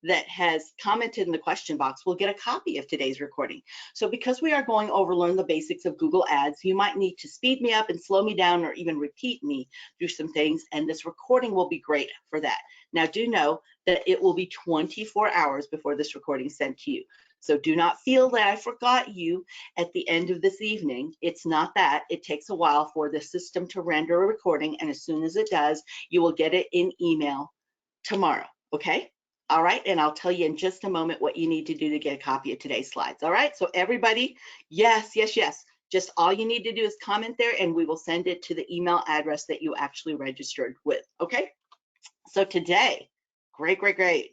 that has commented in the question box will get a copy of today's recording. So because we are going over learn the basics of Google Ads, you might need to speed me up and slow me down or even repeat me through some things, and this recording will be great for that. Now do know that it will be 24 hours before this recording is sent to you. So do not feel that I forgot you at the end of this evening. It's not that. It takes a while for the system to render a recording, and as soon as it does, you will get it in email tomorrow, okay? All right, and I'll tell you in just a moment what you need to do to get a copy of today's slides. All right, so everybody, yes. Just all you need to do is comment there, and we will send it to the email address that you actually registered with, okay? So today, great.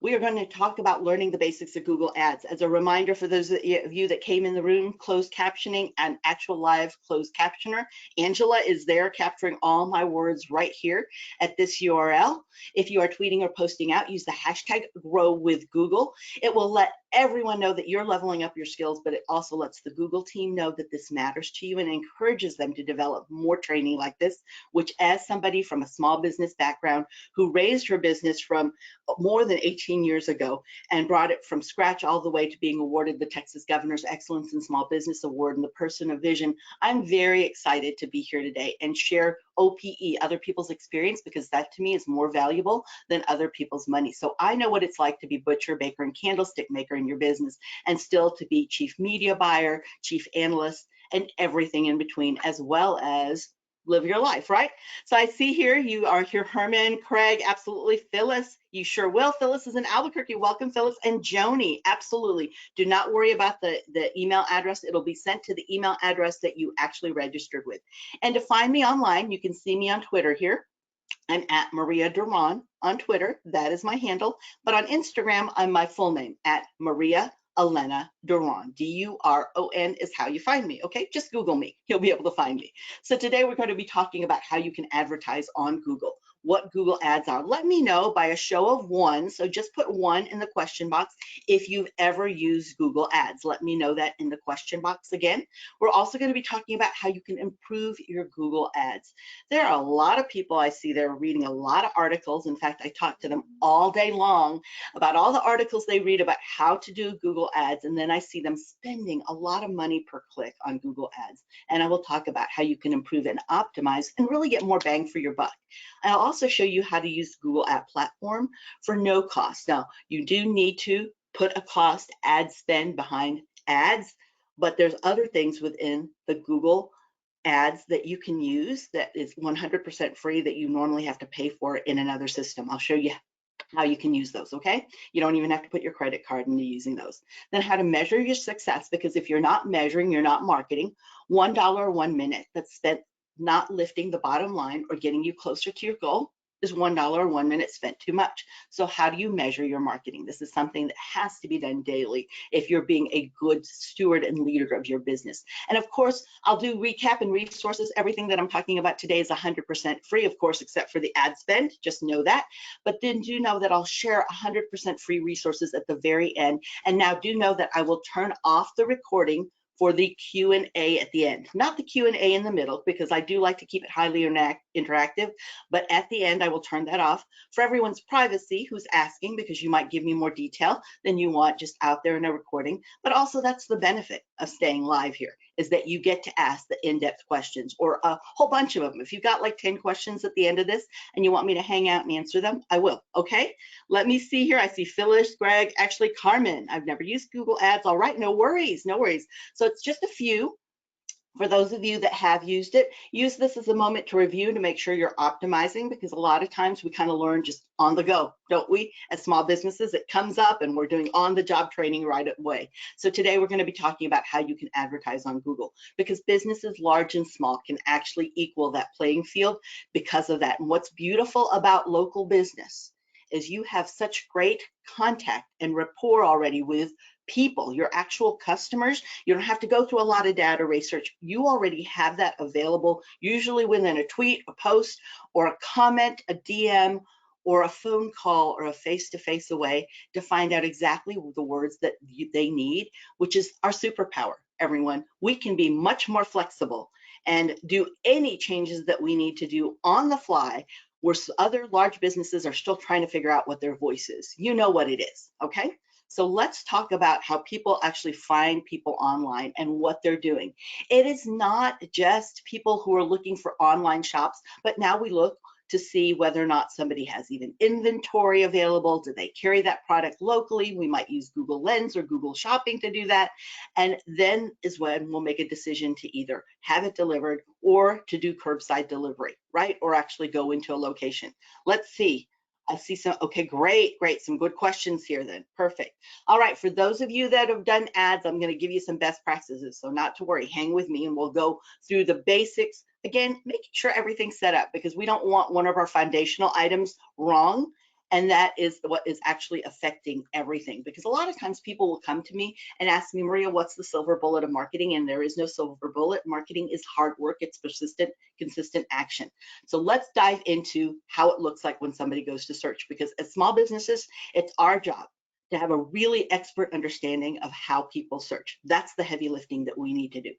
We are going to talk about learning the basics of Google Ads. As a reminder for those of you that came in the room, closed captioning and actual live closed captioner. Angela is there capturing all my words right here at this URL. If you are tweeting or posting out, use the hashtag #GrowWithGoogle. It will let everyone know that you're leveling up your skills, but it also lets the Google team know that this matters to you and encourages them to develop more training like this, which as somebody from a small business background who raised her business from more than 18 years ago and brought it from scratch all the way to being awarded the Texas Governor's Excellence in Small Business Award and the Person of Vision, I'm very excited to be here today and share OPE, other people's experience, because that to me is more valuable than other people's money. So I know what it's like to be butcher, baker, and candlestick maker in your business, and still to be chief media buyer, chief analyst, and everything in between, as well as live your life, right? So I see here, you are here, Herman, Craig, absolutely. Phyllis, you sure will. Phyllis is in Albuquerque. Welcome, Phyllis. And Joni, absolutely. Do not worry about the email address. It'll be sent to the email address that you actually registered with. And to find me online, you can see me on Twitter here. I'm at Maria Duron on Twitter. That is my handle. But on Instagram, I'm my full name, at Maria Elena Duron. D-U-R-O-N is how you find me, okay? Just Google me. You'll be able to find me. So today we're going to be talking about how you can advertise on Google, what Google Ads are. Let me know by a show of one. So just put one in the question box if you've ever used Google Ads. Let me know that in the question box again. We're also going to be talking about how you can improve your Google Ads. There are a lot of people I see there reading a lot of articles. In fact, I talk to them all day long about all the articles they read about how to do Google Ads, and then I see them spending a lot of money per click on Google Ads. And I will talk about how you can improve and optimize and really get more bang for your buck. I'll also show you how to use Google Ad Platform for no cost. Now, you do need to put a cost ad spend behind ads, but there's other things within the Google Ads that you can use that is 100% free that you normally have to pay for in another system. I'll show you how you can use those, okay? You don't even have to put your credit card into using those. Then how to measure your success, because if you're not measuring, you're not marketing. $1 or 1 minute that's spent not lifting the bottom line or getting you closer to your goal is $1 or 1 minute spent too much. So how do you measure your marketing? This is something that has to be done daily if you're being a good steward and leader of your business. And of course, I'll do recap and resources. Everything that I'm talking about today is 100% free, of course, except for the ad spend. Just know that. But then do know that I'll share 100% free resources at the very end. And now do know that I will turn off the recording for the Q&A at the end. Not the Q&A in the middle, because I do like to keep it highly interactive, but at the end I will turn that off for everyone's privacy who's asking, because you might give me more detail than you want just out there in a recording. But also that's the benefit of staying live here, is that you get to ask the in-depth questions, or a whole bunch of them. If you've got like 10 questions at the end of this and you want me to hang out and answer them, I will, okay? Let me see here. I see Phyllis, Greg, actually Carmen. I've never used Google Ads. All right, no worries, no worries. So it's just a few. For those of you that have used it, use this as a moment to review to make sure you're optimizing, because a lot of times we kind of learn just on the go, don't we? As small businesses, it comes up and we're doing on-the-job training right away. So today we're going to be talking about how you can advertise on Google, because businesses large and small can actually equal that playing field because of that. And what's beautiful about local business is you have such great contact and rapport already with people, your actual customers. You don't have to go through a lot of data research. You already have that available, usually within a tweet, a post, or a comment, a DM, or a phone call, or a face-to-face away to find out exactly the words that they need, which is our superpower, everyone. We can be much more flexible and do any changes that we need to do on the fly where other large businesses are still trying to figure out what their voice is. You know what it is, okay? So let's talk about how people actually find people online and what they're doing. It is not just people who are looking for online shops, but now we look to see whether or not somebody has even inventory available. Do they carry that product locally? We might use Google Lens or Google Shopping to do that. And then is when we'll make a decision to either have it delivered or to do curbside delivery, right? Or actually go into a location. Let's see. I see some, okay, great, some good questions here then, perfect. All right, for those of you that have done ads, I'm gonna give you some best practices, so not to worry, hang with me and we'll go through the basics. Again, making sure everything's set up because we don't want one of our foundational items wrong, and that is what is actually affecting everything. Because a lot of times people will come to me and ask me, Maria, what's the silver bullet of marketing? And there is no silver bullet. Marketing is hard work. It's persistent, consistent action. So let's dive into how it looks like when somebody goes to search, because as small businesses, it's our job to have a really expert understanding of how people search. That's the heavy lifting that we need to do.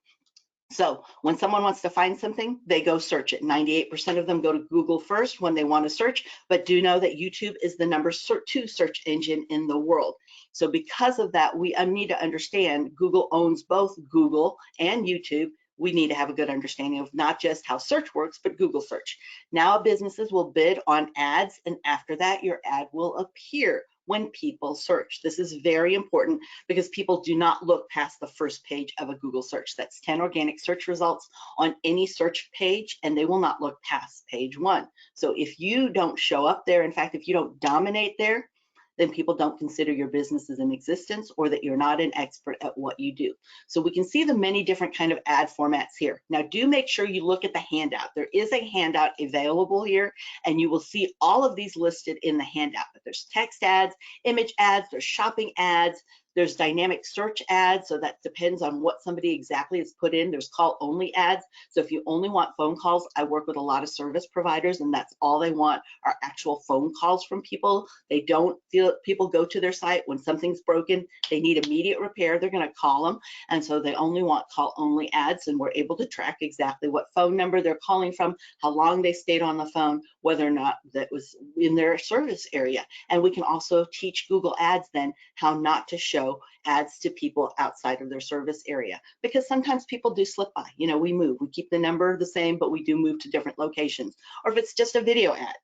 So when someone wants to find something, they go search it. 98% of them go to Google first when they want to search, but do know that YouTube is the #2 search engine in the world. So because of that, we need to understand Google owns both Google and YouTube. We need to have a good understanding of not just how search works, but Google search. Now businesses will bid on ads, and after that, your ad will appear when people search. This is very important because people do not look past the first page of a Google search. That's 10 organic search results on any search page, and they will not look past page 1. So if you don't show up there, in fact, if you don't dominate there, then people don't consider your business as in existence or that you're not an expert at what you do. So we can see the many different kind of ad formats here. Now do make sure you look at the handout. There is a handout available here, and you will see all of these listed in the handout. But there's text ads, image ads, there's shopping ads, there's dynamic search ads, so that depends on what somebody exactly has put in. There's call only ads. So if you only want phone calls, I work with a lot of service providers, and that's all they want are actual phone calls from people. They don't feel people go to their site when something's broken, they need immediate repair, they're gonna call them. And so they only want call only ads, and we're able to track exactly what phone number they're calling from, how long they stayed on the phone, whether or not that was in their service area. And we can also teach Google Ads then how not to show ads to people outside of their service area, because sometimes people do slip by. You know, we move, we keep the number the same, but we do move to different locations, or if it's just a video ad.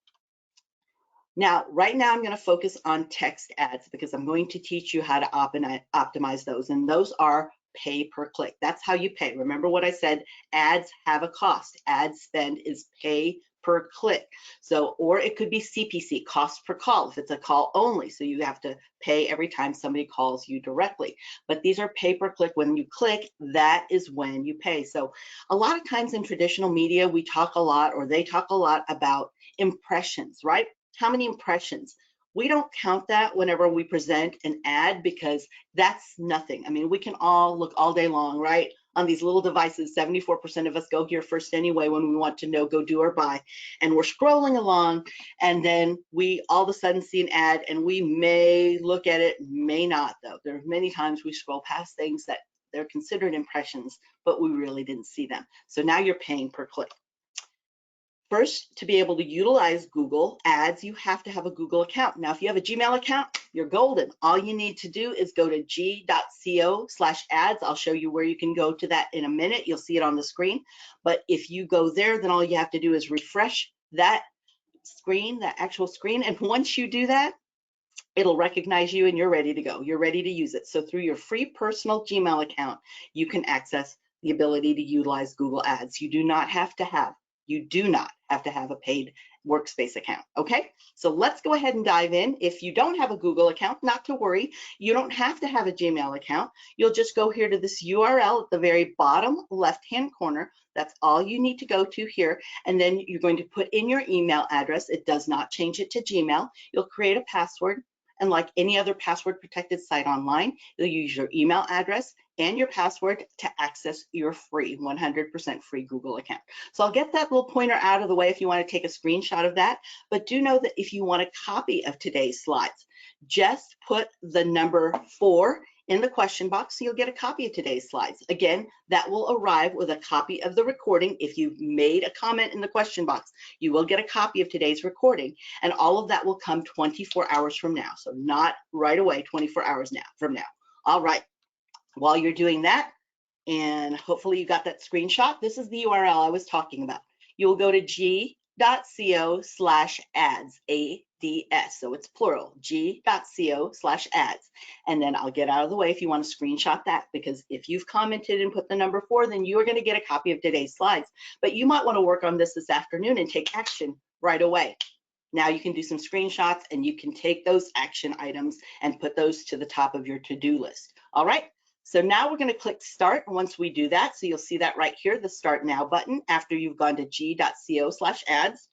Now, right now I'm going to focus on text ads because I'm going to teach you how to optimize those, and those are pay per click. That's how you pay. Remember what I said, ads have a cost. Ad spend is pay per click. So, or it could be CPC, cost per call, if it's a call only. So you have to pay every time somebody calls you directly. But these are pay per click. When you click, that is when you pay. So a lot of times in traditional media, we talk a lot, or they talk a lot about impressions, right? How many impressions? We don't count that whenever we present an ad because that's nothing. I mean, we can all look all day long, right? On these little devices, 74% of us go here first anyway when we want to know, go do or buy. And we're scrolling along, and then we all of a sudden see an ad, and we may look at it, may not though. There are many times we scroll past things that they're considered impressions, but we really didn't see them. So now you're paying per click. First, to be able to utilize Google Ads, you have to have a Google account. Now, if you have a Gmail account, you're golden. All you need to do is go to g.co/ads. I'll show you where you can go to that in a minute. You'll see it on the screen. But if you go there, then all you have to do is refresh that screen, that actual screen. And once you do that, it'll recognize you and you're ready to go. You're ready to use it. So through your free personal Gmail account, you can access the ability to utilize Google Ads. You do not have to have a paid workspace account, okay? So let's go ahead and dive in. If you don't have a Google account, not to worry, you don't have to have a Gmail account. You'll just go here to this URL at the very bottom left-hand corner. That's all you need to go to here, and then you're going to put in your email address. It does not change it to Gmail. You'll create a password, and like any other password protected site online, you'll use your email address and your password to access your free 100% free Google account. So I'll get that little pointer out of the way if you want to take a screenshot of that, but do know that if you want a copy of today's slides, just put the number 4 in the question box, so you'll get a copy of today's slides. Again, that will arrive with a copy of the recording. If you've made a comment in the question box, you will get a copy of today's recording, and all of that will come 24 hours from now. So not right away, 24 hours from now. All right, while you're doing that, and hopefully you got that screenshot, this is the URL I was talking about. You'll go to g.co/ads, ADS, so it's plural, g.co/ads. And then I'll get out of the way if you want to screenshot that, because if you've commented and put the number 4, then you are going to get a copy of today's slides. But you might want to work on this afternoon and take action right away. Now you can do some screenshots and you can take those action items and put those to the top of your to-do list. All right. So now we're going to click start once we do that. So you'll see that right here, the start now button, after you've gone to g.co/ads.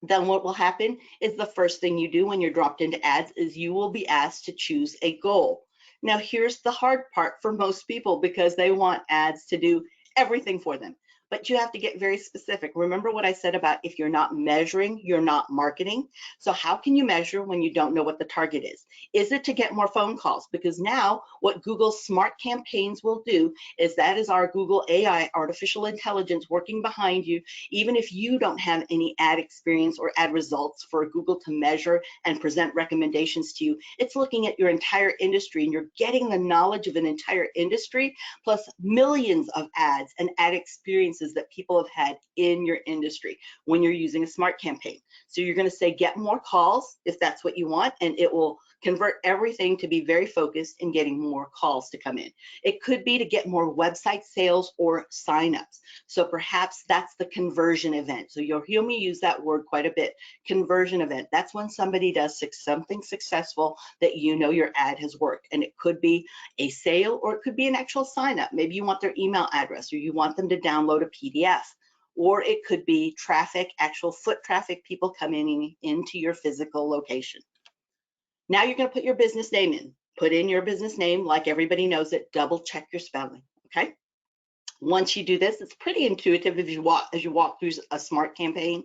Then what will happen is the first thing you do when you're dropped into ads is you will be asked to choose a goal. Now here's the hard part for most people, because they want ads to do everything for them. But you have to get very specific. Remember what I said about if you're not measuring, you're not marketing. So how can you measure when you don't know what the target is? Is it to get more phone calls? Because now what Google's smart campaigns will do is that is our Google AI, artificial intelligence, working behind you. Even if you don't have any ad experience or ad results for Google to measure and present recommendations to you, it's looking at your entire industry, and you're getting the knowledge of an entire industry plus millions of ads and ad experiences that people have had in your industry when you're using a smart campaign. So you're going to say get more calls if that's what you want, and it will convert everything to be very focused in getting more calls to come in. It could be to get more website sales or signups. So perhaps that's the conversion event. So you'll hear me use that word quite a bit. Conversion event. That's when somebody does something successful that you know your ad has worked. And it could be a sale, or it could be an actual sign up. Maybe you want their email address, or you want them to download a PDF, or it could be traffic, actual foot traffic, people coming into your physical location. Now you're going to put your business name in. Put in your business name like everybody knows it. Double check your spelling, okay? Once you do this, it's pretty intuitive as you walk through a smart campaign.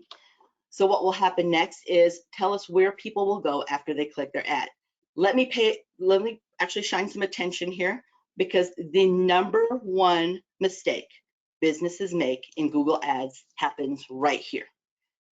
So what will happen next is tell us where people will go after they click their ad. Let me actually shine some attention here, because the number one mistake businesses make in Google Ads happens right here.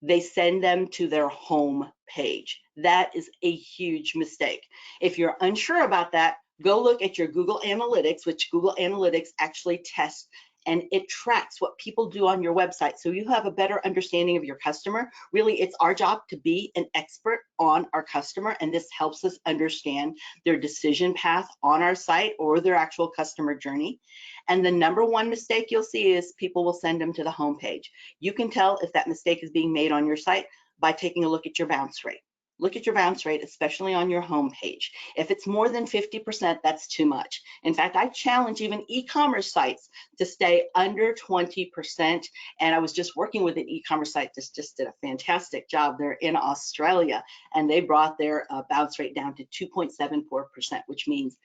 They send them to their home page. That is a huge mistake. If you're unsure about that, go look at your Google Analytics, which Google Analytics actually tests, and it tracks what people do on your website. So you have a better understanding of your customer. Really, it's our job to be an expert on our customer, and this helps us understand their decision path on our site or their actual customer journey. And the number one mistake you'll see is people will send them to the home page. You can tell if that mistake is being made on your site by taking a look at your bounce rate. Look at your bounce rate, especially on your home page. If it's more than 50%, that's too much. In fact, I challenge even e-commerce sites to stay under 20%. And I was just working with an e-commerce site that just did a fantastic job. They're in Australia, and they brought their bounce rate down to 2.74%, which means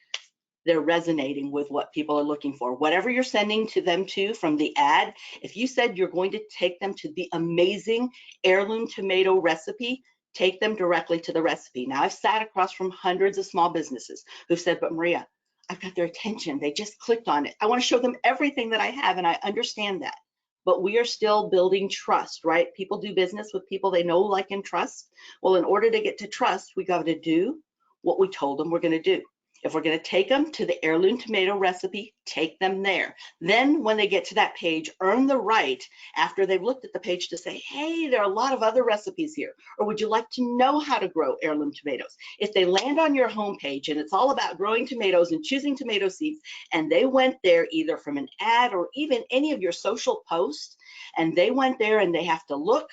they're resonating with what people are looking for. Whatever you're sending to them from the ad, if you said you're going to take them to the amazing heirloom tomato recipe, take them directly to the recipe. Now, I've sat across from hundreds of small businesses who've said, but Maria, I've got their attention. They just clicked on it. I want to show them everything that I have, and I understand that. But we are still building trust, right? People do business with people they know, like, and trust. Well, in order to get to trust, we got to do what we told them we're going to do. If we're going to take them to the heirloom tomato recipe, take them there. Then when they get to that page, earn the right after they've looked at the page to say, hey, there are a lot of other recipes here. Or would you like to know how to grow heirloom tomatoes? If they land on your homepage and it's all about growing tomatoes and choosing tomato seeds, and they went there either from an ad or even any of your social posts, and they went there and they have to look,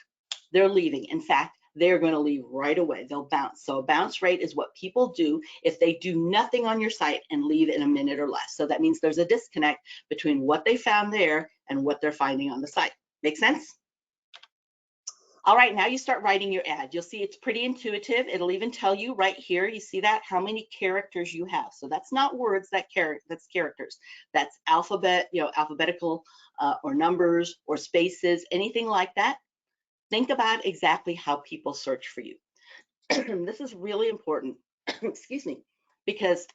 they're leaving. In fact, they're going to leave right away. They'll bounce. So a bounce rate is what people do if they do nothing on your site and leave in a minute or less. So that means there's a disconnect between what they found there and what they're finding on the site. Make sense? All right, now you start writing your ad. You'll see it's pretty intuitive. It'll even tell you right here, you see that, how many characters you have. So that's not words, that's characters. That's alphabetical or numbers or spaces, anything like that. Think about exactly how people search for you. This is really important, excuse me, because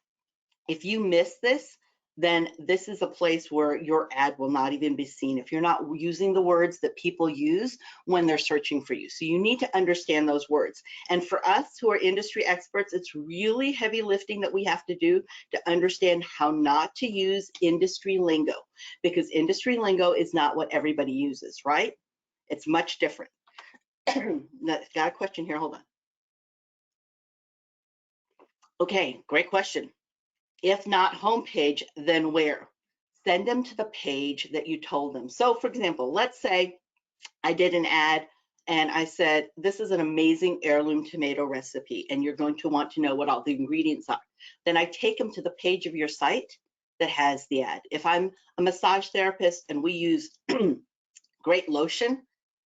If you miss this, then this is a place where your ad will not even be seen if you're not using the words that people use when they're searching for you. So you need to understand those words. And for us who are industry experts, it's really heavy lifting that we have to do to understand how not to use industry lingo, because industry lingo is not what everybody uses, right? It's much different. Got a question here, hold on. Okay, great question. If not homepage, then where? Send them to the page that you told them. So for example, let's say I did an ad and I said, this is an amazing heirloom tomato recipe, and you're going to want to know what all the ingredients are. Then I take them to the page of your site that has the ad. If I'm a massage therapist and we use great lotion,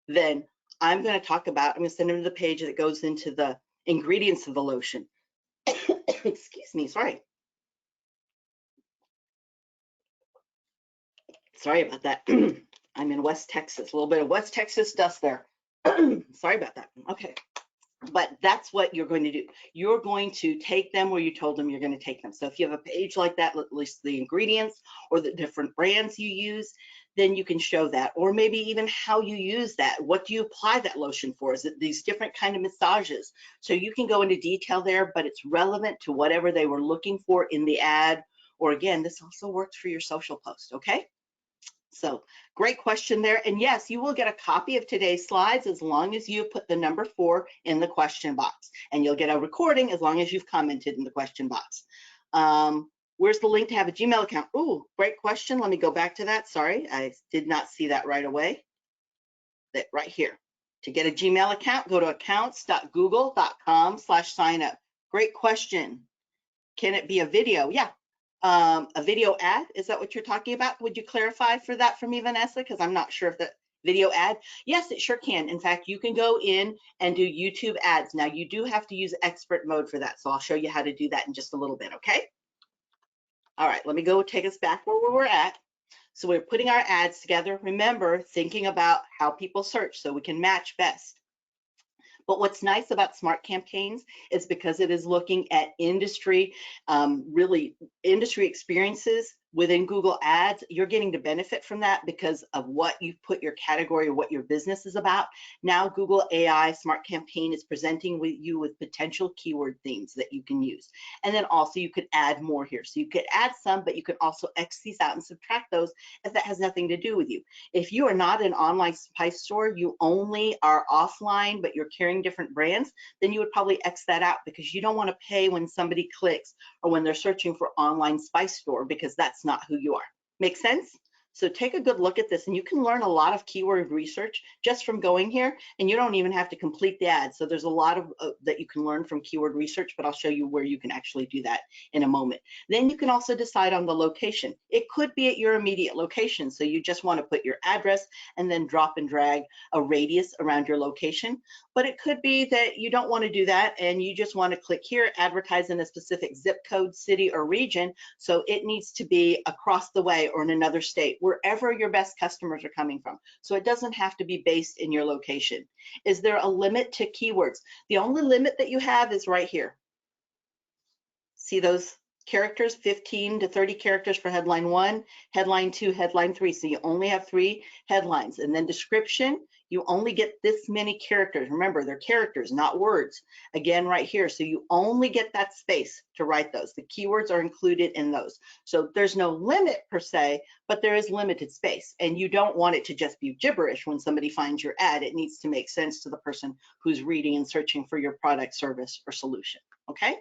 then I'm going to send them to the page that goes into the ingredients of the lotion. Excuse me, sorry. Sorry about that. I'm in West Texas, a little bit of West Texas dust there. Sorry about that. Okay. But that's what you're going to do. You're going to take them where you told them you're going to take them. So if you have a page like that, at least the ingredients or the different brands you use, then you can show that. Or maybe even how you use that. What do you apply that lotion for? Is it these different kind of massages? So you can go into detail there, but it's relevant to whatever they were looking for in the ad. Or again, this also works for your social post, okay? So great question there. And yes, you will get a copy of today's slides as long as you put the number 4 in the question box. And you'll get a recording as long as you've commented in the question box. Where's the link to have a Gmail account? Ooh, great question. Let me go back to that. Sorry, I did not see that right away. That right here. To get a Gmail account, go to accounts.google.com/signup. Great question. Can it be a video? Yeah. A video ad, is that what you're talking about? Would you clarify for that for me, Vanessa? Because I'm not sure if the video ad, yes, it sure can. In fact, you can go in and do YouTube ads. Now you do have to use expert mode for that. So I'll show you how to do that in just a little bit, okay? All right, let me go take us back where we're at. So we're putting our ads together. Remember, thinking about how people search so we can match best. But what's nice about Smart Campaigns is because it is looking at industry, really industry experiences within Google Ads, you're getting to benefit from that because of what you've put your category or what your business is about. Now Google AI Smart Campaign is presenting you with potential keyword themes that you can use. And then also you could add more here. So you could add some, but you could also X these out and subtract those if that has nothing to do with you. If you are not an online spice store, you only are offline, but you're carrying different brands, then you would probably X that out because you don't want to pay when somebody clicks or when they're searching for online spice store, because that's not who you are. Make sense? So take a good look at this, and you can learn a lot of keyword research just from going here, and you don't even have to complete the ad. So there's a lot of that you can learn from keyword research, but I'll show you where you can actually do that in a moment. Then you can also decide on the location. It could be at your immediate location, so you just want to put your address and then drop and drag a radius around your location. But it could be that you don't want to do that and you just want to click here, advertise in a specific zip code, city, or region, so it needs to be across the way or in another state, wherever your best customers are coming from. So it doesn't have to be based in your location. Is there a limit to keywords? The only limit that you have is right here. See those characters, 15 to 30 characters for headline 1, headline 2, headline 3. So you only have 3 headlines. And then description, you only get this many characters. Remember, they're characters, not words. Again, right here. So you only get that space to write those. The keywords are included in those. So there's no limit per se, but there is limited space. And you don't want it to just be gibberish when somebody finds your ad. It needs to make sense to the person who's reading and searching for your product, service, or solution. Okay?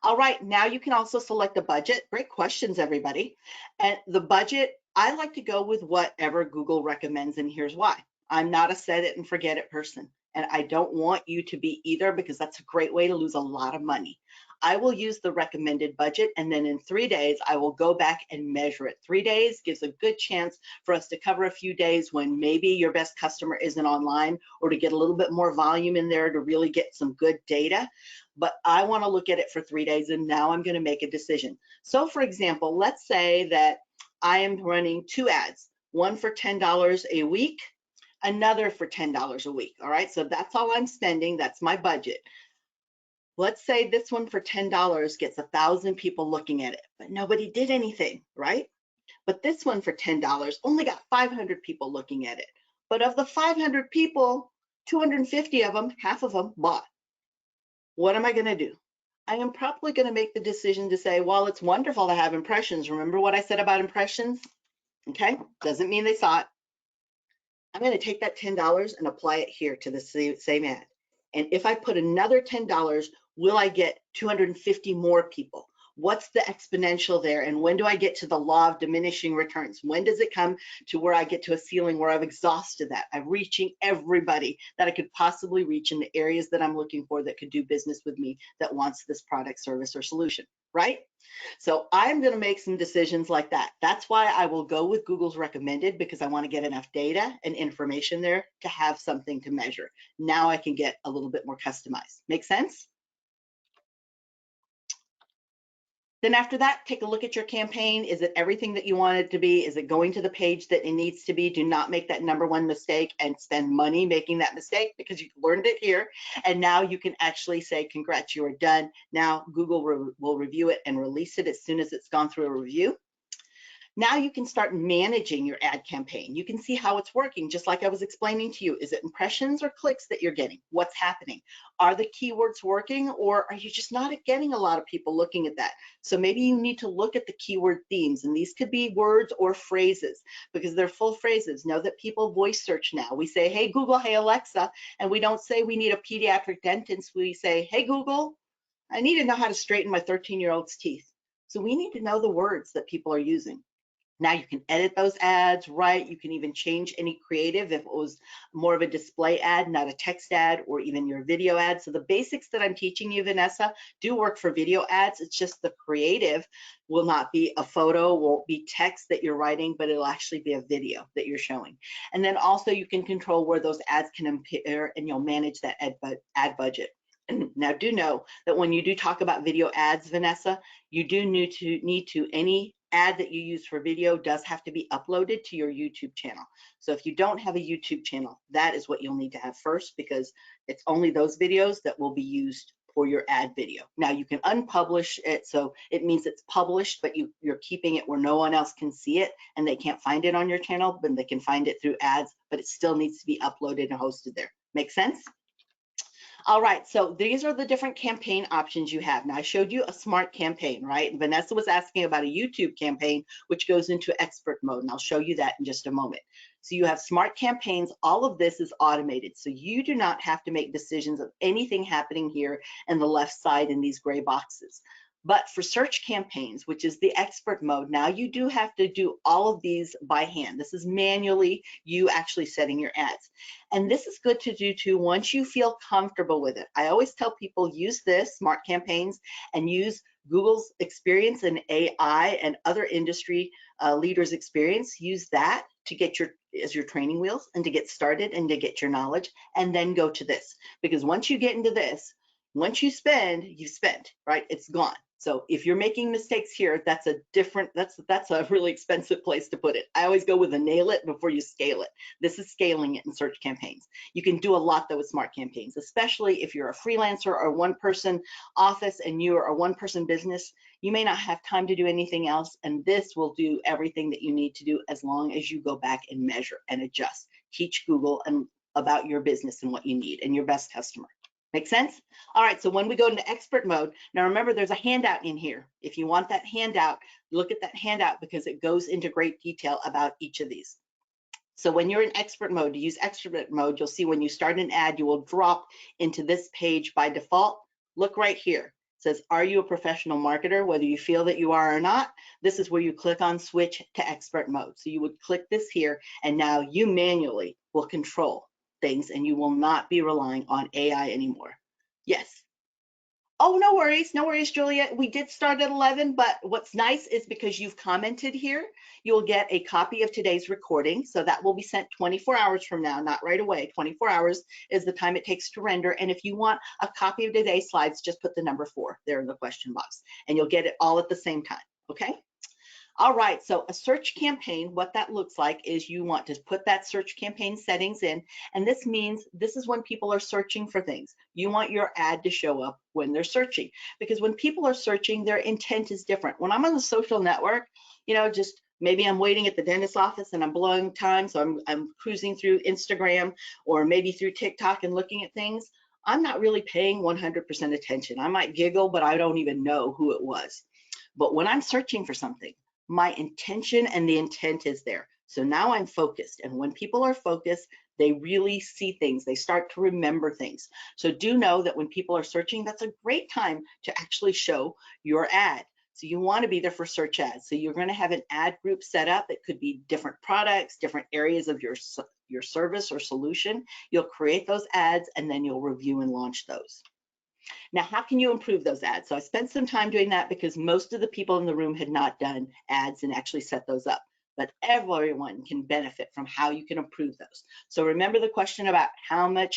All right, now you can also select a budget. Great questions, everybody. And the budget, I like to go with whatever Google recommends, and here's why. I'm not a set it and forget it person, and I don't want you to be either, because that's a great way to lose a lot of money. I will use the recommended budget, and then in 3 days, I will go back and measure it. 3 days gives a good chance for us to cover a few days when maybe your best customer isn't online, or to get a little bit more volume in there to really get some good data. But I want to look at it for 3 days, and now I'm going to make a decision. So for example, let's say that I am running 2 ads, one for $10 a week, another for $10 a week. All right, so that's all I'm spending. That's my budget. let's say this one for $10 gets 1,000 people looking at it, but nobody did anything, right? But this one for $10 only got 500 people looking at it. But of the 500 people, 250 of them, half of them bought. What am I going to do? I am probably going to make the decision to say, well, it's wonderful to have impressions. Remember what I said about impressions? Okay, doesn't mean they saw it. I'm going to take that $10 and apply it here to the same ad. And if I put another $10, will I get 250 more people? What's the exponential there? And when do I get to the law of diminishing returns? When does it come to where I get to a ceiling where I've exhausted that? I'm reaching everybody that I could possibly reach in the areas that I'm looking for that could do business with me, that wants this product, service, or solution, right? So I'm going to make some decisions like that. That's why I will go with Google's recommended, because I want to get enough data and information there to have something to measure. Now I can get a little bit more customized. Make sense? Then after that, take a look at your campaign. Is it everything that you want it to be? Is it going to the page that it needs to be? Do not make that #1 mistake and spend money making that mistake, because you learned it here. And now you can actually say, congrats, you are done. Now Google will review it and release it as soon as it's gone through a review. Now you can start managing your ad campaign. You can see how it's working, just like I was explaining to you. Is it impressions or clicks that you're getting? What's happening? Are the keywords working, or are you just not getting a lot of people looking at that? So maybe you need to look at the keyword themes, and these could be words or phrases, because they're full phrases. Know that people voice search now. We say, hey Google, hey Alexa, and we don't say we need a pediatric dentist. We say, hey Google, I need to know how to straighten my 13-year-old's teeth. So we need to know the words that people are using. Now you can edit those ads, right? You can even change any creative if it was more of a display ad, not a text ad, or even your video ad. So the basics that I'm teaching you, Vanessa, do work for video ads. It's just the creative will not be a photo, won't be text that you're writing, but it'll actually be a video that you're showing. And then also you can control where those ads can appear, and you'll manage that ad budget. Now do know that when you do talk about video ads, Vanessa, you do need to any ad that you use for video does have to be uploaded to your YouTube channel. So if you don't have a YouTube channel, that is what you'll need to have first, because it's only those videos that will be used for your ad video. Now you can unpublish it, so it means it's published, but you're keeping it where no one else can see it and they can't find it on your channel, but they can find it through ads, but it still needs to be uploaded and hosted there. Make sense? All right, so these are the different campaign options you have. Now I showed you a smart campaign, right? Vanessa was asking about a YouTube campaign, which goes into expert mode, and I'll show you that in just a moment. So you have smart campaigns. All of this is automated, so you do not have to make decisions of anything happening here in the left side in these gray boxes. But for search campaigns, which is the expert mode, now you do have to do all of these by hand. This is manually you actually setting your ads. And this is good to do too once you feel comfortable with it. I always tell people, use this, smart campaigns, and use Google's experience in AI and other industry leaders' experience. Use that to get as your training wheels and to get started and to get your knowledge, and then go to this. Because once you get into this, once you spend, you've spent, right? It's gone. So if you're making mistakes here, that's a really expensive place to put it. I always go with a nail it before you scale it. This is scaling it in search campaigns. You can do a lot though with smart campaigns, especially if you're a freelancer or one-person office and you are a one-person business. You may not have time to do anything else, and this will do everything that you need to do as long as you go back and measure and adjust. Teach Google about your business and what you need and your best customer. Make sense? All right, so when we go into expert mode, now remember there's a handout in here. If you want that handout, look at that handout because it goes into great detail about each of these. So when you're in expert mode, to use expert mode, you'll see when you start an ad, you will drop into this page by default. Look right here. It says, are you a professional marketer? Whether you feel that you are or not, this is where you click on switch to expert mode. So you would click this here, and now you manually will control things and you will not be relying on AI anymore. Yes. Oh, no worries, Julia. We did start at 11, but what's nice is because you've commented here, you'll get a copy of today's recording. So that will be sent 24 hours from now, not right away. 24 hours is the time it takes to render. And if you want a copy of today's slides, just put the number 4 there in the question box and you'll get it all at the same time, okay? All right, so a search campaign, what that looks like is you want to put that search campaign settings in, and this means this is when people are searching for things. You want your ad to show up when they're searching, because when people are searching, their intent is different. When I'm on a social network, just maybe I'm waiting at the dentist's office and I'm blowing time, so I'm cruising through Instagram or maybe through TikTok and looking at things. I'm not really paying 100% attention. I might giggle, but I don't even know who it was. But when I'm searching for something, my intention and the intent is there. So now I'm focused. And when people are focused, they really see things. They start to remember things. So do know that when people are searching, that's a great time to actually show your ad. So you want to be there for search ads. So you're going to have an ad group set up. It could be different products, different areas of your service or solution. You'll create those ads and then you'll review and launch those. Now, how can you improve those ads? So I spent some time doing that because most of the people in the room had not done ads and actually set those up. But everyone can benefit from how you can improve those. So remember the question about how many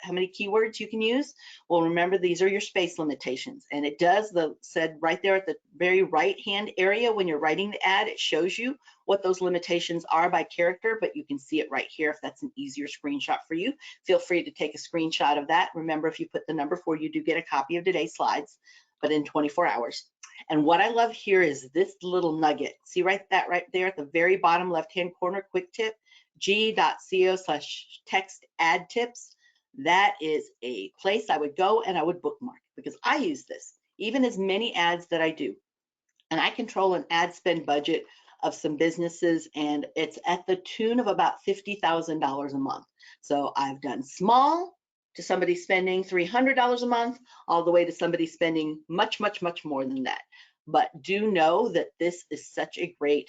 keywords you can use? Well, remember these are your space limitations. And it does, said right there at the very right-hand area when you're writing the ad, it shows you what those limitations are by character, but you can see it right here if that's an easier screenshot for you. Feel free to take a screenshot of that. Remember, if you put the number 4, you do get a copy of today's slides, but in 24 hours. And what I love here is this little nugget. See right there at the very bottom left-hand corner, quick tip, g.co/text ad tips. That is a place I would go and I would bookmark because I use this, even as many ads that I do. And I control an ad spend budget of some businesses, and it's at the tune of about $50,000 a month. So I've done small to somebody spending $300 a month, all the way to somebody spending much, much, much more than that. But do know that this is such a great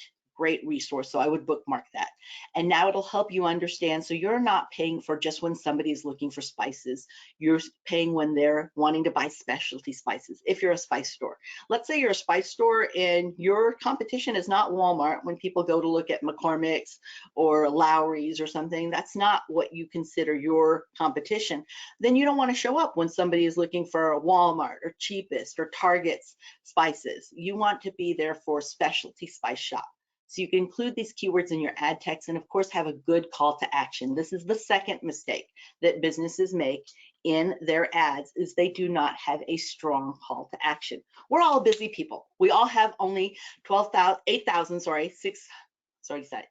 resource. So I would bookmark that. And now it'll help you understand. So you're not paying for just when somebody is looking for spices. You're paying when they're wanting to buy specialty spices. If you're a spice store, let's say you're a spice store and your competition is not Walmart. When people go to look at McCormick's or Lowry's or something, that's not what you consider your competition. Then you don't want to show up when somebody is looking for a Walmart or Cheapest or Target's spices. You want to be there for specialty spice shop. So you can include these keywords in your ad text and of course have a good call to action. This is the second mistake that businesses make in their ads is they do not have a strong call to action. We're all busy people. We all have only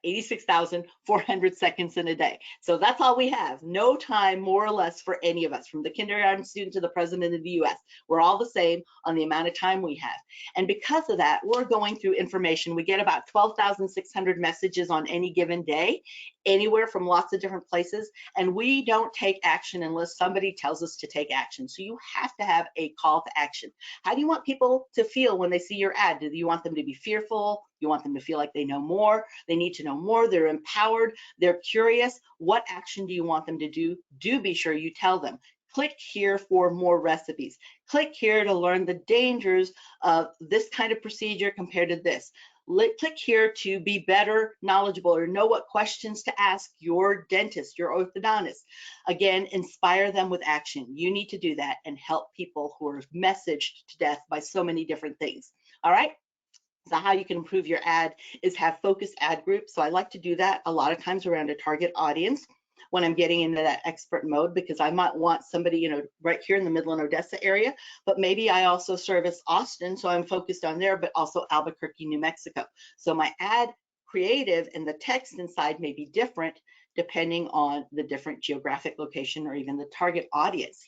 86,400 seconds in a day. So that's all we have. No time, more or less, for any of us, from the kindergarten student to the president of the US. We're all the same on the amount of time we have. And because of that, we're going through information. We get about 12,600 messages on any given day, anywhere from lots of different places. And we don't take action unless somebody tells us to take action. So you have to have a call to action. How do you want people to feel when they see your ad? Do you want them to be fearful? You want them to feel like they know more? They need to know more. They're empowered. They're curious. What action do you want them to do? Do be sure you tell them. Click here for more recipes. Click here to learn the dangers of this kind of procedure compared to this. Click here to be better knowledgeable or know what questions to ask your dentist, your orthodontist. Again, inspire them with action. You need to do that and help people who are messaged to death by so many different things. All right. So how you can improve your ad is have focused ad groups. So I like to do that a lot of times around a target audience when I'm getting into that expert mode, because I might want somebody, right here in the Midland, Odessa area, but maybe I also service Austin, so I'm focused on there, but also Albuquerque, New Mexico. So my ad creative and the text inside may be different depending on the different geographic location or even the target audience.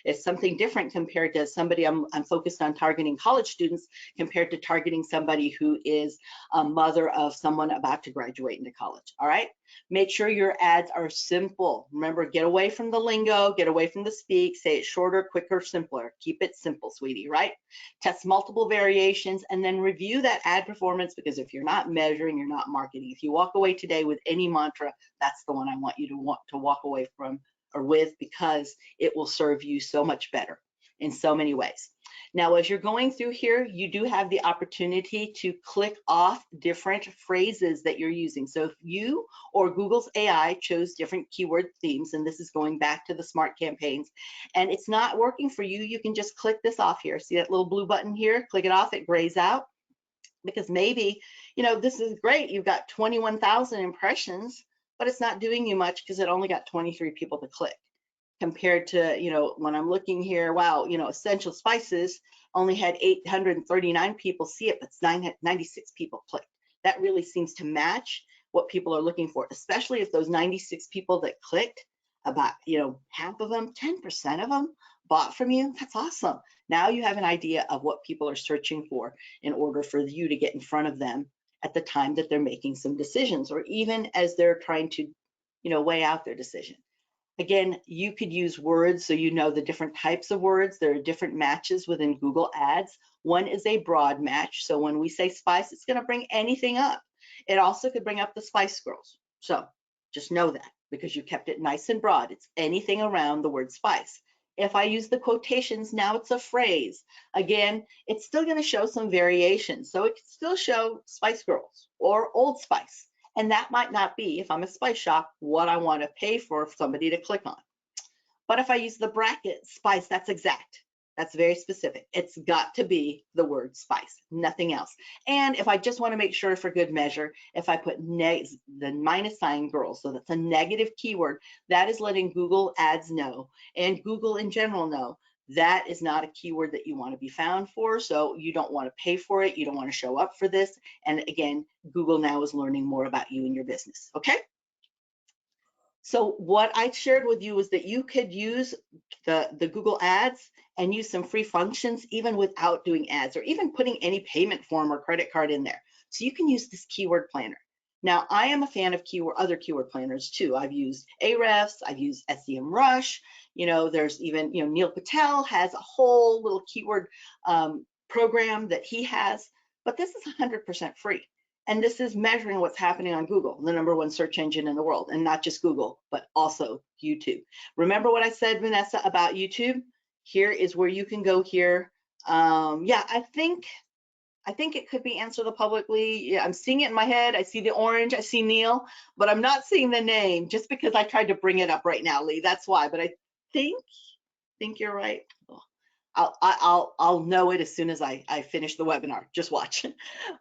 It's something different compared to somebody I'm focused on targeting college students compared to targeting somebody who is a mother of someone about to graduate into college. All right. Make sure your ads are simple. Remember, get away from the lingo, get away from the speak, say it shorter, quicker, simpler. Keep it simple, sweetie, right? Test multiple variations and then review that ad performance, because if you're not measuring, you're not marketing. If you walk away today with any mantra, that's the one I want you to walk away from or with, because it will serve you so much better in so many ways. Now, as you're going through here, you do have the opportunity to click off different phrases that you're using. So if you or Google's AI chose different keyword themes, and this is going back to the smart campaigns, and it's not working for you, you can just click this off here. See that little blue button here? Click it off, it grays out. Because maybe, this is great. You've got 21,000 impressions, but it's not doing you much because it only got 23 people to click. Compared to, when I'm looking here, wow, essential spices only had 839 people see it, but 96 people clicked. That really seems to match what people are looking for, especially if those 96 people that clicked, about, half of them, 10% of them bought from you. That's awesome. Now you have an idea of what people are searching for in order for you to get in front of them at the time that they're making some decisions, or even as they're trying to, weigh out their decision. Again, you could use words so you know the different types of words. There are different matches within Google Ads. One is a broad match. So when we say spice, it's going to bring anything up. It also could bring up the Spice Girls. So just know that because you kept it nice and broad. It's anything around the word spice. If I use the quotations, now it's a phrase. Again, it's still going to show some variations. So it can still show Spice Girls or Old Spice. And that might not be, if I'm a spice shop, what I want to pay for somebody to click on. But if I use the bracket spice, that's exact. That's very specific. It's got to be the word spice, nothing else. And if I just want to make sure for good measure, if I put the minus sign girls, so that's a negative keyword, that is letting Google Ads know and Google in general know that is not a keyword that you want to be found for. So you don't want to pay for it. You don't want to show up for this. And again, Google now is learning more about you and your business. Okay. So what I shared with you is that you could use the Google Ads and use some free functions even without doing ads or even putting any payment form or credit card in there. So you can use this keyword planner. Now, I am a fan of other keyword planners too. I've used Ahrefs, I've used SEMrush. There's even, Neil Patel has a whole little keyword program that he has, but this is 100% free. And this is measuring what's happening on Google, the #1 search engine in the world, and not just Google, but also YouTube. Remember what I said, Vanessa, about YouTube? Here is where you can go here. Yeah, I think it could be answer the publicly. Yeah, I'm seeing it in my head. I see the orange, I see Neil, but I'm not seeing the name just because I tried to bring it up right now, Lee. That's why, but I think you're right. I'll know it as soon as I finish the webinar. Just watch.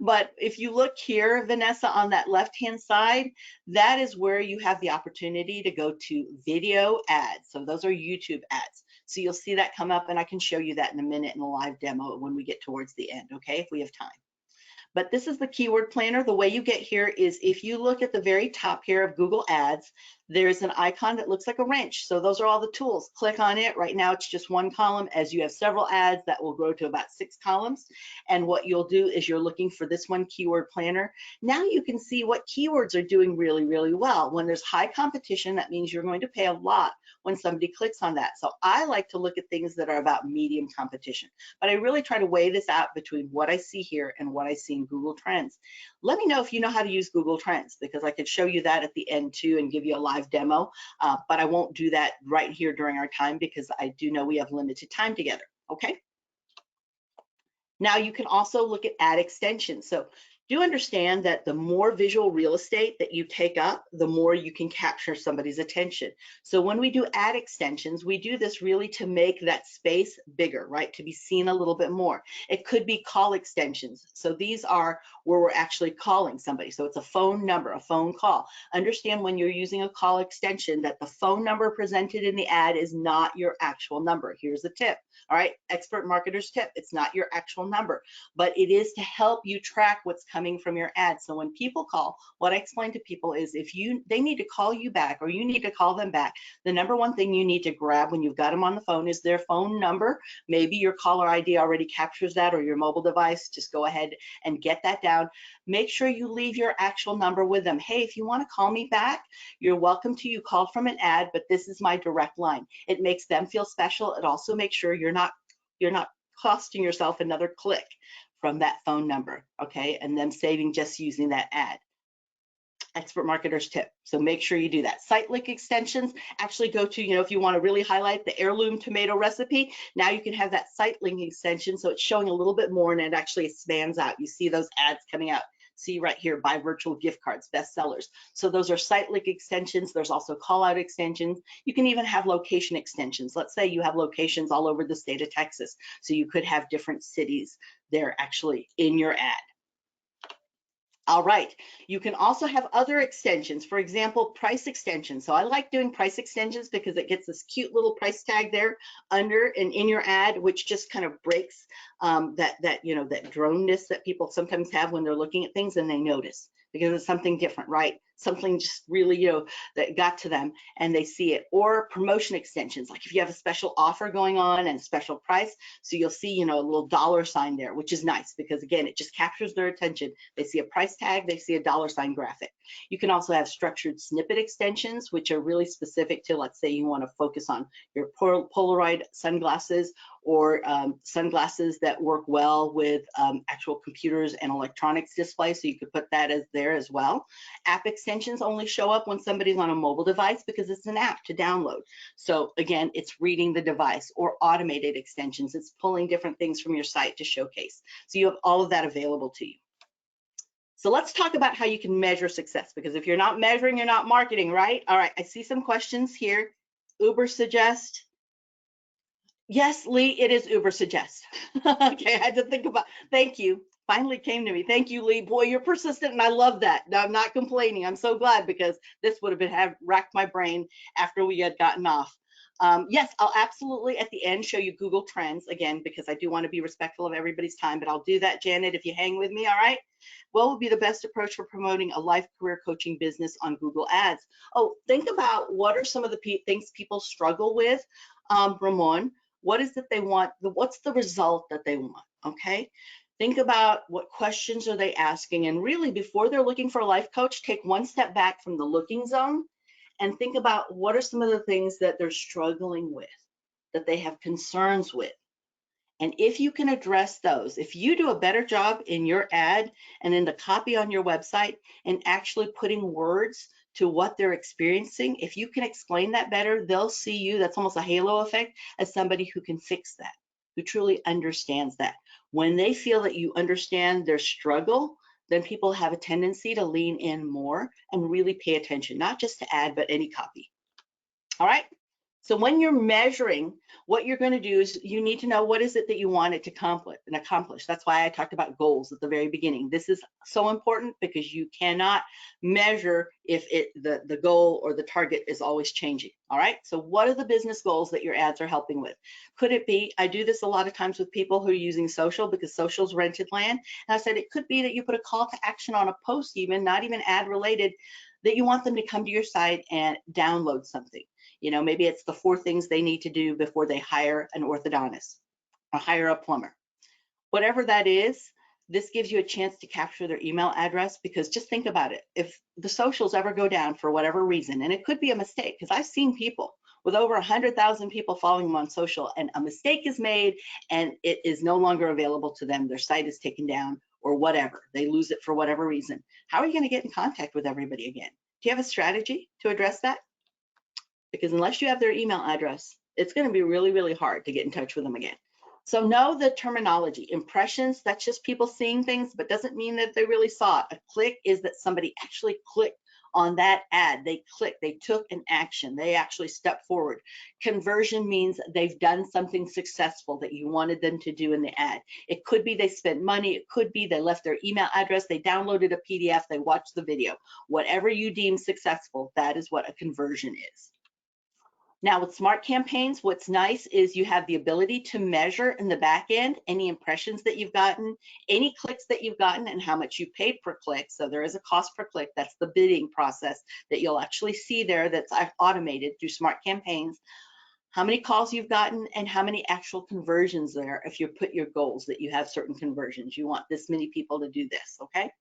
But if you look here, Vanessa, on that left-hand side, that is where you have the opportunity to go to video ads. So those are YouTube ads. So you'll see that come up, and I can show you that in a minute in a live demo when we get towards the end, okay, if we have time. But this is the keyword planner. The way you get here is if you look at the very top here of Google Ads, there's an icon that looks like a wrench. So those are all the tools. Click on it. Right now it's just one column. As you have several ads, that will grow to about 6 columns. And what you'll do is you're looking for this one, keyword planner. Now you can see what keywords are doing really, really well. When there's high competition, that means you're going to pay a lot when somebody clicks on that. So I like to look at things that are about medium competition. But I really try to weigh this out between what I see here and what I see in Google Trends. Let me know if you know how to use Google Trends, because I could show you that at the end too and give you a live demo, but I won't do that right here during our time because I do know we have limited time together, okay? Now you can also look at ad extensions. So do understand that the more visual real estate that you take up, the more you can capture somebody's attention. So when we do ad extensions, we do this really to make that space bigger, right? To be seen a little bit more. It could be call extensions. So these are where we're actually calling somebody. So it's a phone number, a phone call. Understand when you're using a call extension that the phone number presented in the ad is not your actual number. Here's the tip. All right, expert marketer's tip. It's not your actual number, but it is to help you track what's coming from your ad. So when people call, what I explain to people is if they need to call you back or you need to call them back, the #1 thing you need to grab when you've got them on the phone is their phone number. Maybe your caller ID already captures that, or your mobile device. Just go ahead and get that down. Make sure you leave your actual number with them. Hey, if you want to call me back, you're welcome to. You called from an ad, but this is my direct line. It makes them feel special. It also makes sure you're not costing yourself another click from that phone number, okay? And then saving just using that ad. Expert marketer's tip. So make sure you do that. Site link extensions actually go to, if you want to really highlight the heirloom tomato recipe, now you can have that site link extension. So it's showing a little bit more and it actually expands out. You see those ads coming out. See right here, buy virtual gift cards, bestsellers. So those are site link extensions. There's also call out extensions. You can even have location extensions. Let's say you have locations all over the state of Texas. So you could have different cities there actually in your ad. All right, you can also have other extensions, for example, price extensions. So I like doing price extensions because it gets this cute little price tag there under and in your ad, which just kind of breaks that droneness that people sometimes have when they're looking at things and they notice because it's something different, right? Something just really, that got to them and they see it. Or promotion extensions, like if you have a special offer going on and special price, so you'll see, a little dollar sign there, which is nice because again, it just captures their attention. They see a price tag, they see a dollar sign graphic. You can also have structured snippet extensions, which are really specific to, let's say you want to focus on your Polaroid sunglasses or sunglasses that work well with actual computers and electronics display. So you could put that as there as well. App extensions only show up when somebody's on a mobile device because it's an app to download. So again, it's reading the device. Or automated extensions, it's pulling different things from your site to showcase. So you have all of that available to you. So let's talk about how you can measure success, because if you're not measuring, you're not marketing, right? All right, I see some questions here. Uber Suggest. Yes, Lee, it is Uber Suggest. Okay, I had to think about, thank you. Finally came to me. Thank you, Lee. Boy, you're persistent and I love that. No, I'm not complaining. I'm so glad because this would have racked my brain after we had gotten off. Yes, I'll absolutely at the end show you Google Trends again, because I do want to be respectful of everybody's time, but I'll do that, Janet, if you hang with me, all right? What would be the best approach for promoting a life career coaching business on Google Ads? Oh, think about what are some of the things people struggle with, Ramon. What is it they want? What's the result that they want? Okay. Think about what questions are they asking, and really before they're looking for a life coach, take one step back from the looking zone and think about what are some of the things that they're struggling with, that they have concerns with. And if you can address those, if you do a better job in your ad and in the copy on your website and actually putting words to what they're experiencing, if you can explain that better, they'll see you, that's almost a halo effect, as somebody who can fix that, who truly understands that. When they feel that you understand their struggle, then people have a tendency to lean in more and really pay attention, not just to ad, but any copy. All right. So when you're measuring, what you're going to do is you need to know what is it that you want it to accomplish. That's why I talked about goals at the very beginning. This is so important because you cannot measure if the goal or the target is always changing. All right. So what are the business goals that your ads are helping with? Could it be, I do this a lot of times with people who are using social because social's rented land. And I said, it could be that you put a call to action on a post, even not even ad related, that you want them to come to your site and download something. Maybe it's the 4 things they need to do before they hire an orthodontist or hire a plumber. Whatever that is, this gives you a chance to capture their email address, because just think about it. If the socials ever go down for whatever reason, and it could be a mistake, because I've seen people with over 100,000 people following them on social, and a mistake is made and it is no longer available to them. Their site is taken down or whatever. They lose it for whatever reason. How are you going to get in contact with everybody again? Do you have a strategy to address that? Because unless you have their email address, it's going to be really, really hard to get in touch with them again. So know the terminology. Impressions, that's just people seeing things, but doesn't mean that they really saw it. A click is that somebody actually clicked on that ad. They clicked, they took an action, they actually stepped forward. Conversion means they've done something successful that you wanted them to do in the ad. It could be they spent money, it could be they left their email address, they downloaded a PDF, they watched the video. Whatever you deem successful, that is what a conversion is. Now with smart campaigns, what's nice is you have the ability to measure in the back end any impressions that you've gotten, any clicks that you've gotten, and how much you paid per click. So there is a cost per click. That's the bidding process that you'll actually see there, that's automated through smart campaigns. How many calls you've gotten and how many actual conversions there. If you put your goals that you have certain conversions, you want this many people to do this, okay?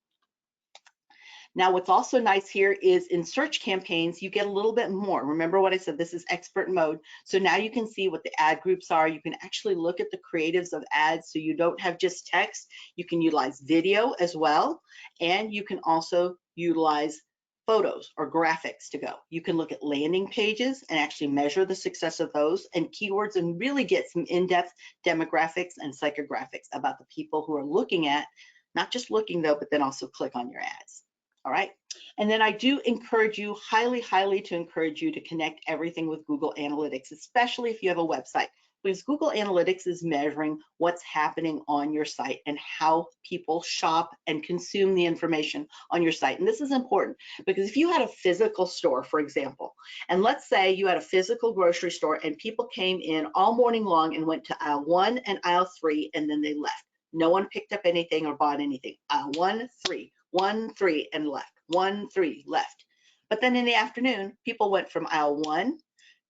Now, what's also nice here is in search campaigns, you get a little bit more. Remember what I said, this is expert mode. So now you can see what the ad groups are. You can actually look at the creatives of ads. So you don't have just text. You can utilize video as well. And you can also utilize photos or graphics to go. You can look at landing pages and actually measure the success of those and keywords and really get some in-depth demographics and psychographics about the people who are looking at, not just looking though, but then also click on your ads. All right. And then I do encourage you, highly, highly to encourage you to connect everything with Google Analytics, especially if you have a website. because Google Analytics is measuring what's happening on your site and how people shop and consume the information on your site. And this is important because if you had a physical store, for example, and let's say you had a physical grocery store and people came in all morning long and went to aisle 1 and aisle 3 and then they left. No one picked up anything or bought anything. Aisle 1, 3, 1, 3, and left. 1, 3, left. But then in the afternoon, people went from aisle 1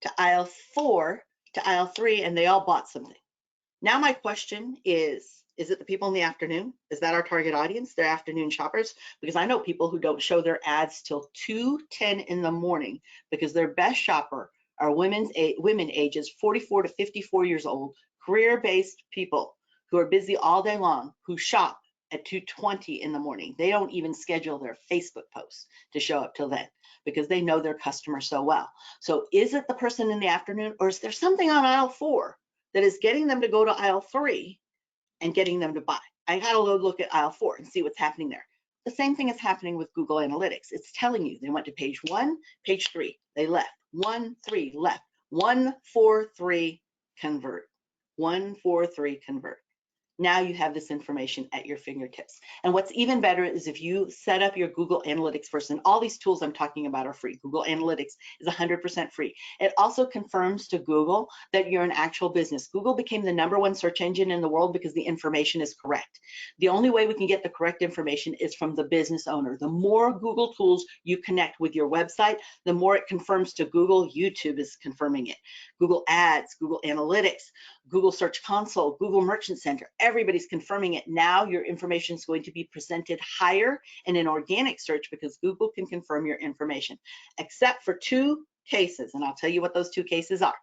to aisle 4 to aisle 3, and they all bought something. Now my question is it the people in the afternoon? Is that our target audience? They're afternoon shoppers? Because I know people who don't show their ads till 2:10 in the morning because their best shopper are women ages 44 to 54 years old, career-based people who are busy all day long, who shop at 2:20 in the morning. They don't even schedule their Facebook posts to show up till then because they know their customer so well. So is it the person in the afternoon, or is there something on aisle 4 that is getting them to go to aisle 3 and getting them to buy? I gotta look at aisle 4 and see what's happening there. The same thing is happening with Google Analytics. It's telling you they went to page 1, page 3, they left. 1, 3, left. 1, 4, 3, convert. 1, 4, 3, convert. Now you have this information at your fingertips. And what's even better is if you set up your Google Analytics first, and all these tools I'm talking about are free. Google Analytics is 100% free. It also confirms to Google that you're an actual business. Google became the #1 search engine in the world because the information is correct. The only way we can get the correct information is from the business owner. The more Google tools you connect with your website, the more it confirms to Google. YouTube is confirming it. Google Ads, Google Analytics, Google Search Console, Google Merchant Center, everybody's confirming it. Now your information is going to be presented higher in an organic search because Google can confirm your information, except for 2 cases, and I'll tell you what those 2 cases are.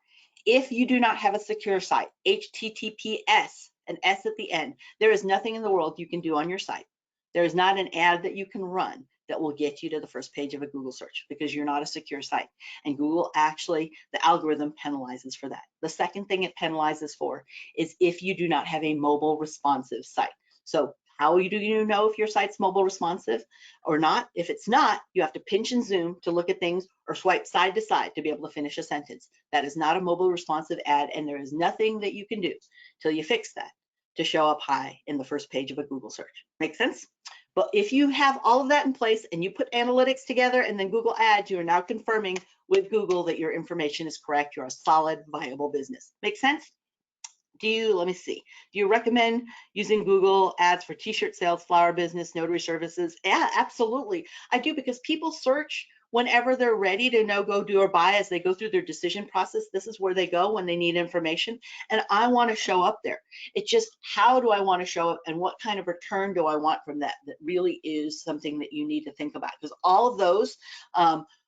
If you do not have a secure site, HTTPS, an S at the end, there is nothing in the world you can do on your site. There is not an ad that you can run that will get you to the first page of a Google search because you're not a secure site. And Google actually, the algorithm penalizes for that. The second thing it penalizes for is if you do not have a mobile responsive site. So how do you know if your site's mobile responsive or not? If it's not, you have to pinch and zoom to look at things or swipe side to side to be able to finish a sentence. That is not a mobile responsive ad, and there is nothing that you can do till you fix that to show up high in the first page of a Google search. Make sense? But if you have all of that in place and you put analytics together and then Google Ads, you are now confirming with Google that your information is correct. You're a solid, viable business. Make sense? Let me see. Do you recommend using Google Ads for t-shirt sales, flower business, notary services? Yeah, absolutely. I do, because people search whenever they're ready to know, go, do, or buy. As they go through their decision process, this is where they go when they need information. And I want to show up there. It's just, how do I want to show up and what kind of return do I want from that? That really is something that you need to think about, because all of those,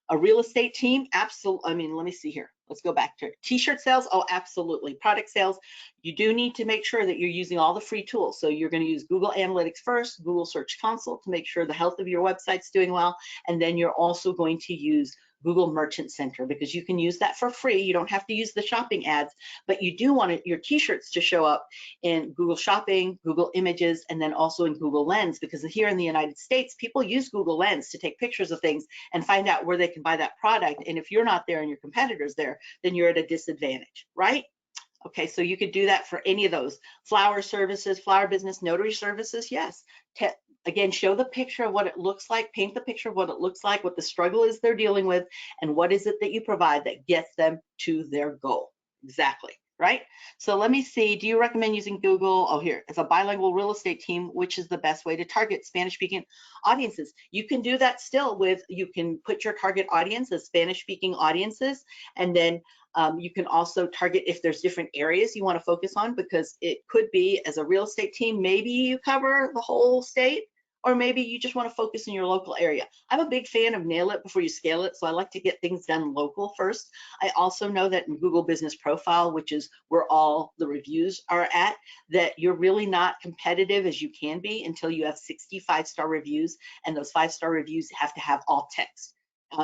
a real estate team, absolutely. I mean, let me see here. Let's go back to t-shirt sales. Oh, absolutely. Product sales, you do need to make sure that you're using all the free tools. So you're going to use Google Analytics first, Google Search Console to make sure the health of your website's doing well. And then you're also going to use Google Merchant Center, because you can use that for free. You don't have to use the shopping ads, but you do want your t-shirts to show up in Google Shopping, Google Images, and then also in Google Lens, because here in the United States, people use Google Lens to take pictures of things and find out where they can buy that product. And if you're not there and your competitor's there, then you're at a disadvantage, right? Okay, so you could do that for any of those. Flower services, flower business, notary services, yes. Again, show the picture of what it looks like, paint the picture of what it looks like, what the struggle is they're dealing with, and what is it that you provide that gets them to their goal. Exactly, right? So let me see, do you recommend using Google? Oh, here, as a bilingual real estate team, which is the best way to target Spanish-speaking audiences? You can do that still with, you can put your target audience as Spanish-speaking audiences, and then you can also target if there's different areas you want to focus on, because it could be, as a real estate team, maybe you cover the whole state, or maybe you just want to focus in your local area. I'm a big fan of nail it before you scale it, so I like to get things done local first. I also know that in Google Business Profile, which is where all the reviews are at, that you're really not competitive as you can be until you have 65-star reviews, and those 5-star reviews have to have all text.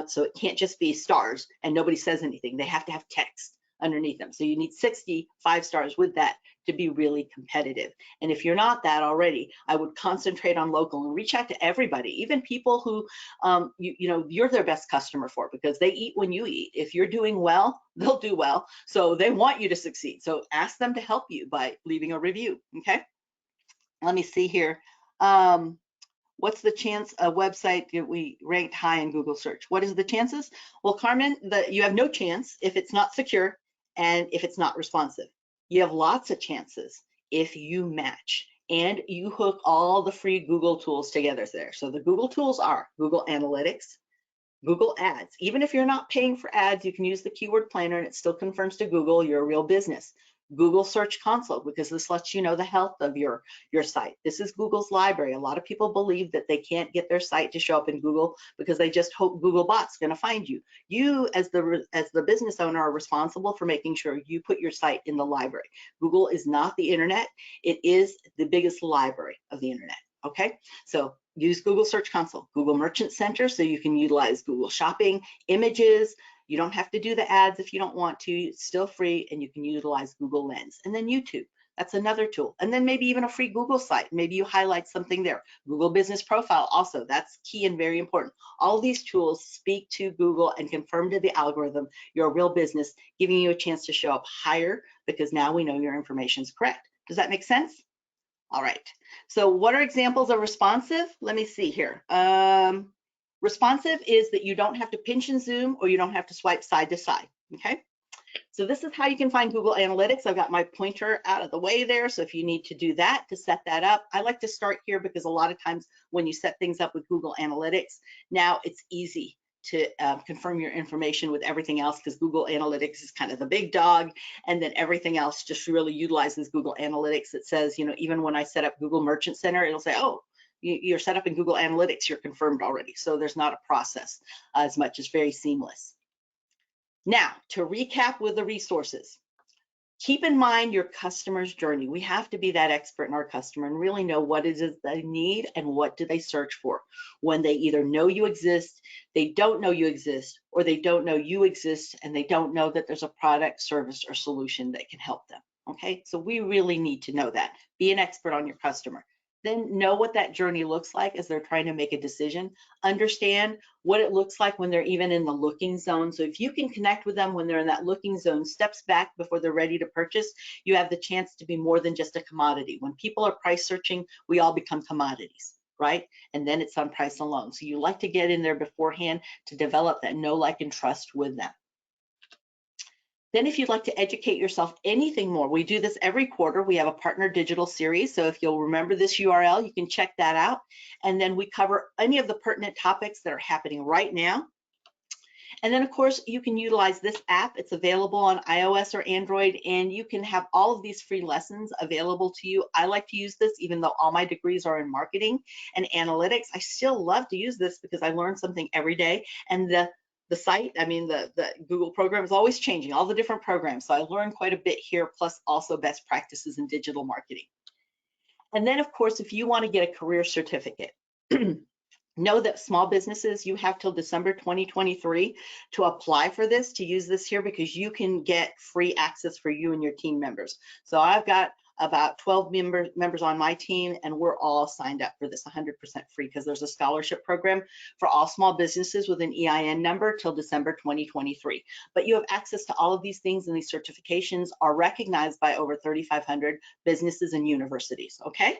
So it can't just be stars and nobody says anything. They have to have text underneath them. So you need 60 5-stars with that to be really competitive. And if you're not that already, I would concentrate on local and reach out to everybody, even people who you know you're their best customer for, because they eat when you eat. If you're doing well, they'll do well. So they want you to succeed. So ask them to help you by leaving a review. Okay. Let me see here. What's the chance a website that we ranked high in Google search? What is the chances? Well, Carmen, you have no chance if it's not secure and if it's not responsive. You have lots of chances if you match and you hook all the free Google tools together there. So the Google tools are Google Analytics, Google Ads. Even if you're not paying for ads, you can use the keyword planner and it still confirms to Google you're a real business. Google Search Console, because this lets you know the health of your site. This is Google's library. A lot of people believe that they can't get their site to show up in Google because they just hope Googlebot's going to find you. You, as the business owner, are responsible for making sure you put your site in the library. Google is not the internet. It is the biggest library of the internet. Okay, so use Google Search Console, Google Merchant Center, so you can utilize Google Shopping, images. You don't have to do the ads if you don't want to. It's still free, and you can utilize Google Lens. And then YouTube, that's another tool. And then maybe even a free Google site. Maybe you highlight something there. Google Business Profile also, that's key and very important. All of these tools speak to Google and confirm to the algorithm you're a real business, giving you a chance to show up higher because now we know your information is correct. Does that make sense? All right, so what are examples of responsive? Let me see here. Responsive is that you don't have to pinch and zoom or you don't have to swipe side to side, okay? So this is how you can find Google Analytics. I've got my pointer out of the way there, so if you need to do that, to set that up, I like to start here because a lot of times when you set things up with Google Analytics, now it's easy to confirm your information with everything else because Google Analytics is kind of the big dog, and then everything else just really utilizes Google Analytics. It says, you know, even when I set up Google Merchant Center, it'll say, oh, you're set up in Google Analytics, you're confirmed already. So there's not a process as much. It's very seamless. Now, to recap with the resources. Keep in mind your customer's journey. We have to be that expert in our customer and really know what it is they need and what do they search for when they either know you exist, they don't know you exist, or they don't know you exist and they don't know that there's a product, service, or solution that can help them. Okay, so we really need to know that. Be an expert on your customer. Then know what that journey looks like as they're trying to make a decision. Understand what it looks like when they're even in the looking zone. So if you can connect with them when they're in that looking zone, steps back before they're ready to purchase, you have the chance to be more than just a commodity. When people are price searching, we all become commodities, right? And then it's on price alone. So you like to get in there beforehand to develop that know, like, and trust with them. Then if you'd like to educate yourself anything more, we do this every quarter. We have a partner digital series. So if you'll remember this URL, you can check that out. And then we cover any of the pertinent topics that are happening right now. And then of course, you can utilize this app. It's available on iOS or Android, and you can have all of these free lessons available to you. I like to use this, even though all my degrees are in marketing and analytics. I still love to use this because I learn something every day. And the site, I mean, the Google program is always changing, all the different programs. So I learned quite a bit here, plus also best practices in digital marketing. And then of course, if you want to get a career certificate, know that small businesses, you have till December 2023 to apply for this, to use this here, because you can get free access for you and your team members. So I've got about 12 members on my team, and we're all signed up for this 100% free because there's a scholarship program for all small businesses with an EIN number till December 2023. But you have access to all of these things, and these certifications are recognized by over 3,500 businesses and universities, okay?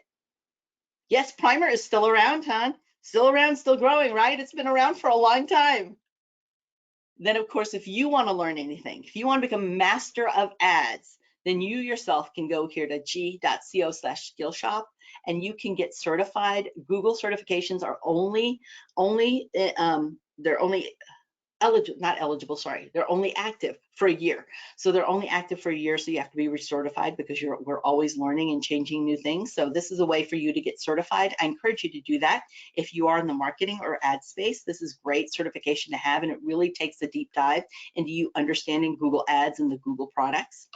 Yes, Primer is still around, huh? Still around, still growing, right? It's been around for a long time. Then of course, if you want to learn anything, if you want to become master of ads, then you yourself can go here to g.co/skillshop and you can get certified. Google certifications are they're only they're only active for a year. So they're only active for a year, so you have to be recertified because we're always learning and changing new things. So this is a way for you to get certified. I encourage you to do that if you are in the marketing or ad space. This is great certification to have, and it really takes a deep dive into you understanding Google Ads and the Google products.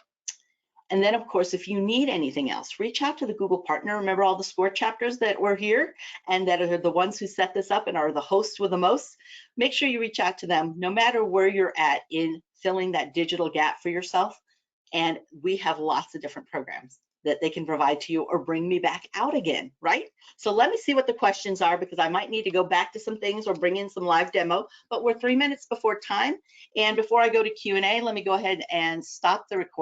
And then, of course, if you need anything else, reach out to the Google partner. Remember all the SCORE chapters that were here and that are the ones who set this up and are the hosts with the most? Make sure you reach out to them no matter where you're at in filling that digital gap for yourself. And we have lots of different programs that they can provide to you or bring me back out again, right? So let me see what the questions are, because I might need to go back to some things or bring in some live demo, but we're 3 minutes before time. And before I go to Q&A, let me go ahead and stop the recording.